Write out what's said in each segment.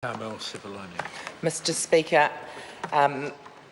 Mr. Speaker,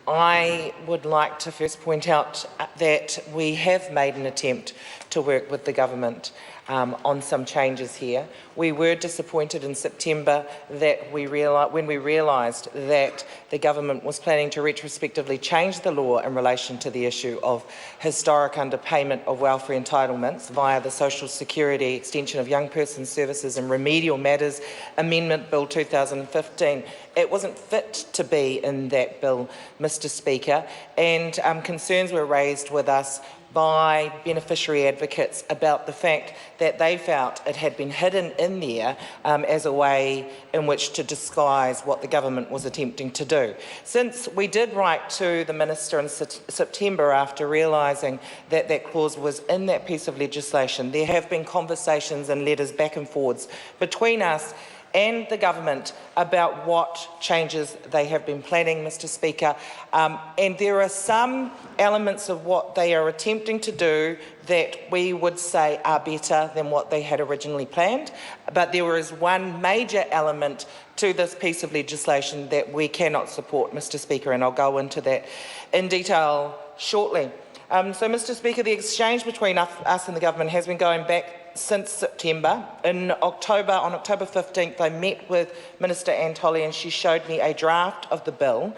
I would like to first point out that we have made an attempt to work with the government on some changes here. We were disappointed in September that when we realised that the government was planning to retrospectively change the law in relation to the issue of historic underpayment of welfare entitlements via the Social Security Extension of Young Persons Services and Remedial Matters Amendment Bill 2015. It wasn't fit to be in that bill, Mr. Speaker, and concerns were raised with us by beneficiary advocates about the fact that they felt it had been hidden in there as a way in which to disguise what the government was attempting to do. Since we did write to the Minister in September after realising that that clause was in that piece of legislation, there have been conversations and letters back and forwards between us and the government about what changes they have been planning, Mr. Speaker. And there are some elements of what they are attempting to do that we would say are better than what they had originally planned. But there is one major element to this piece of legislation that we cannot support, Mr. Speaker, and I'll go into that in detail shortly. So, Mr. Speaker, the exchange between us and the government has been going back since September. On October 15th, I met with Minister Antoli and she showed me a draft of the bill.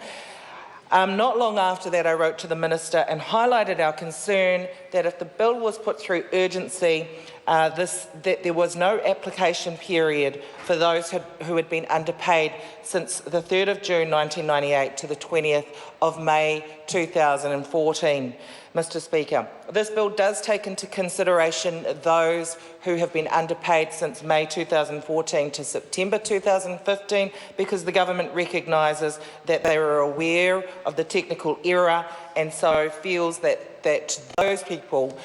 Not long after that, I wrote to the Minister and highlighted our concern that if the bill was put through urgency, that there was no application period for those who had been underpaid since the 3rd of June 1998 to the 20th of May 2014. Mr. Speaker, this bill does take into consideration those who have been underpaid since May 2014 to September 2015 because the government recognises that they are aware of the error and so feels that those people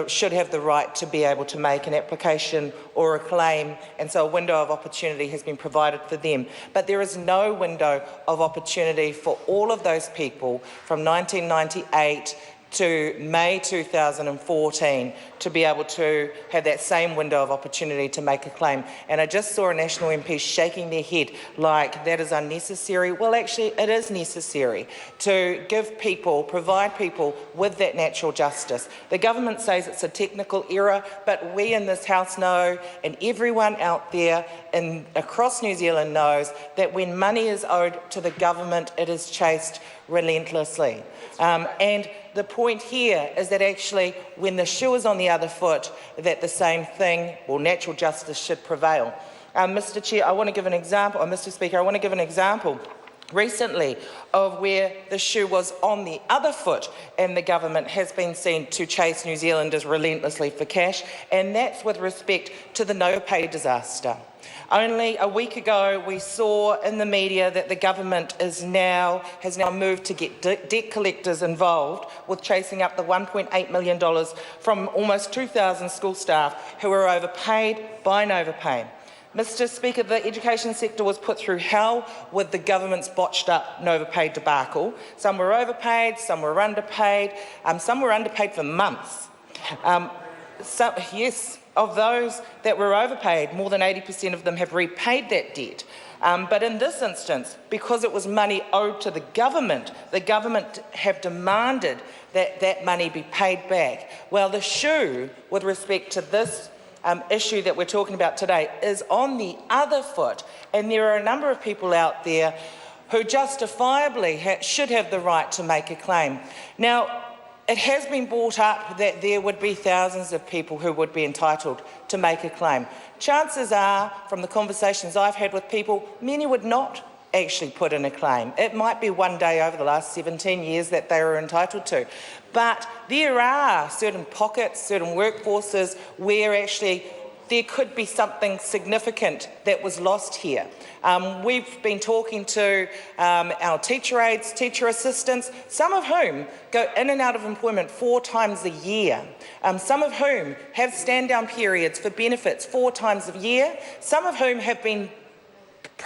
should have the right to be able to make an application or a claim, and so a window of opportunity has been provided for them. But there is no window of opportunity for all of those people from 1998 to May 2014 to be able to have that same window of opportunity to make a claim. And I just saw a National MP shaking their head like that is unnecessary. Well, actually, it is necessary to provide people with that natural justice. The government says it's a technical error, but we in this House know, and everyone out there across New Zealand knows, that when money is owed to the government, it is chased relentlessly. And the point here is that actually when the shoe is on the other foot, that the same thing, or natural justice, should prevail. Mr. Chair, I want to give an example, or Mr. Speaker, I want to give an example recently of where the shoe was on the other foot and the government has been seen to chase New Zealanders relentlessly for cash, and that's with respect to the no pay disaster. Only a week ago, we saw in the media that the government has now moved to get debt collectors involved with chasing up the $1.8 million from almost 2,000 school staff who were overpaid by an overpay. Mr. Speaker, the education sector was put through hell with the government's botched up Novapaid debacle. Some were overpaid, some were underpaid, some were underpaid for months. Yes, of those that were overpaid, more than 80% of them have repaid that debt. But in this instance, because it was money owed to the government have demanded that that money be paid back. Well, the shoe with respect to this issue that we're talking about today is on the other foot, and there are a number of people out there who justifiably should have the right to make a claim. Now, it has been brought up that there would be thousands of people who would be entitled to make a claim. Chances are, from the conversations I've had with people, many would not actually put in a claim. It might be one day over the last 17 years that they were entitled to. But there are certain pockets, certain workforces where actually there could be something significant that was lost here. We've been talking to our teacher aides, teacher assistants, some of whom go in and out of employment 4 times a year, some of whom have stand-down periods for benefits 4 times a year, some of whom have been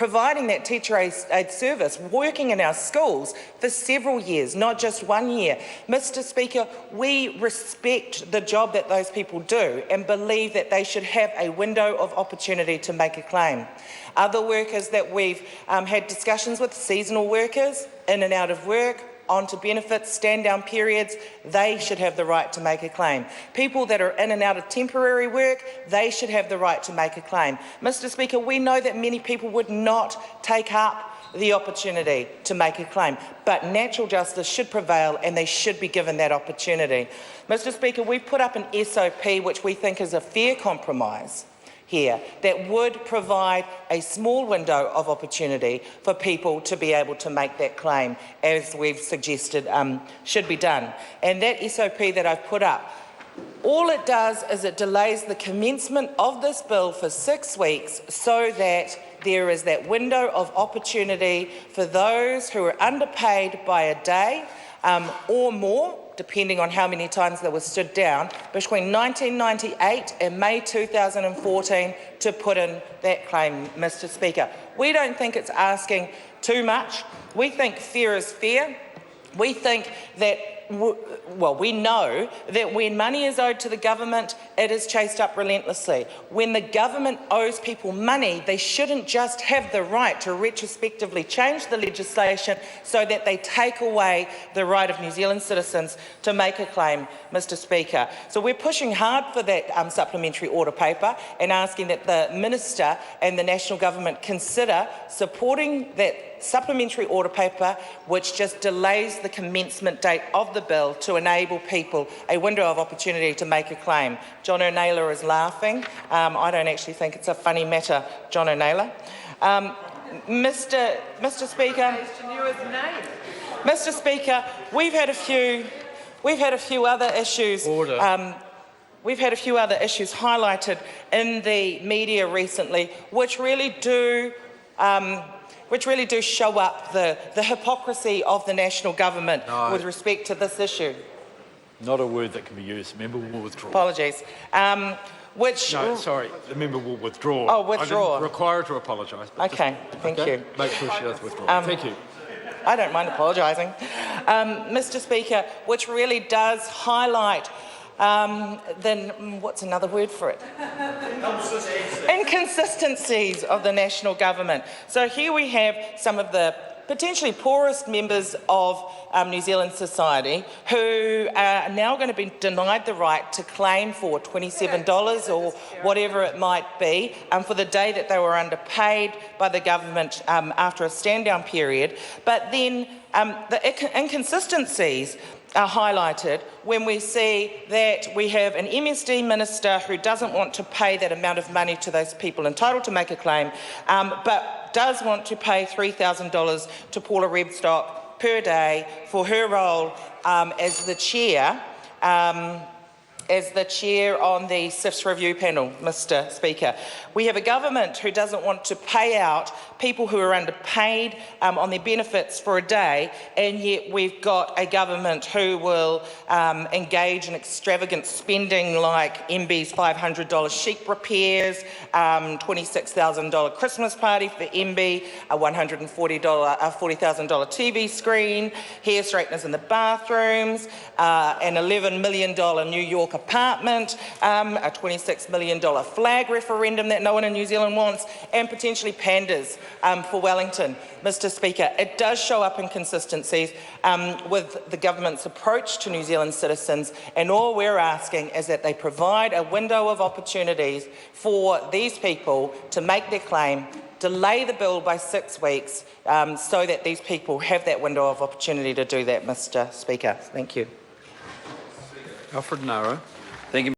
providing that teacher aid service, working in our schools for several years, not just 1 year. Mr. Speaker, we respect the job that those people do and believe that they should have a window of opportunity to make a claim. Other workers that we've had discussions with, seasonal workers, in and out of work, onto benefits, stand-down periods, they should have the right to make a claim. People that are in and out of temporary work, they should have the right to make a claim. Mr. Speaker, we know that many people would not take up the opportunity to make a claim, but natural justice should prevail and they should be given that opportunity. Mr. Speaker, we've put up an SOP which we think is a fair compromise here that would provide a small window of opportunity for people to be able to make that claim, as we've suggested should be done. And that SOP that I've put up, all it does is it delays the commencement of this bill for 6 weeks so that there is that window of opportunity for those who are underpaid by a day or more, depending on how many times they were stood down, between 1998 and May 2014 to put in that claim, Mr. Speaker. We don't think it's asking too much. We think fair is fair. We think that, well, we know that when money is owed to the government, it is chased up relentlessly. When the government owes people money, they shouldn't just have the right to retrospectively change the legislation so that they take away the right of New Zealand citizens to make a claim, Mr. Speaker. So we're pushing hard for that supplementary order paper and asking that the Minister and the National Government consider supporting that supplementary order paper which just delays the commencement date of the bill to enable people a window of opportunity to make a claim. John O'Naylor is laughing. I don't actually think it's a funny matter, John O'Naylor. Mr. Speaker, Mr. Speaker, we've had a few other issues. We've had a few other issues highlighted in the media recently, which really do show up the hypocrisy of the national government with respect to this issue. Not a word that can be used. The member will withdraw. Apologies. No, sorry. The member will withdraw. Oh, withdraw. I didn't require her to apologise. Okay, thank you. Make sure she does withdraw. Thank you. I don't mind apologising. Mr. Speaker, which really does highlight what's another word for it? Inconsistencies of the national government. So here we have some of the potentially poorest members of New Zealand society who are now going to be denied the right to claim for $27 or whatever it might be for the day that they were underpaid by the government after a stand-down period. But then the inconsistencies are highlighted when we see that we have an MSD minister who doesn't want to pay that amount of money to those people entitled to make a claim, but does want to pay $3,000 to Paula Rebstock per day for her role as the chair on the SIFS review panel, Mr. Speaker. We have a government who doesn't want to pay out people who are underpaid on their benefits for a day, and yet we've got a government who will engage in extravagant spending like MB's $500 sheep repairs, $26,000 Christmas party for MB, a $40,000 TV screen, hair straighteners in the bathrooms, an $11 million New York apartment, a $26 million flag referendum that no one in New Zealand wants, and potentially pandas for Wellington. Mr. Speaker, it does show up inconsistencies with the government's approach to New Zealand citizens, and all we're asking is that they provide a window of opportunities for these people to make their claim, delay the bill by 6 weeks so that these people have that window of opportunity to do that, Mr. Speaker. Thank you. Alfred Naro.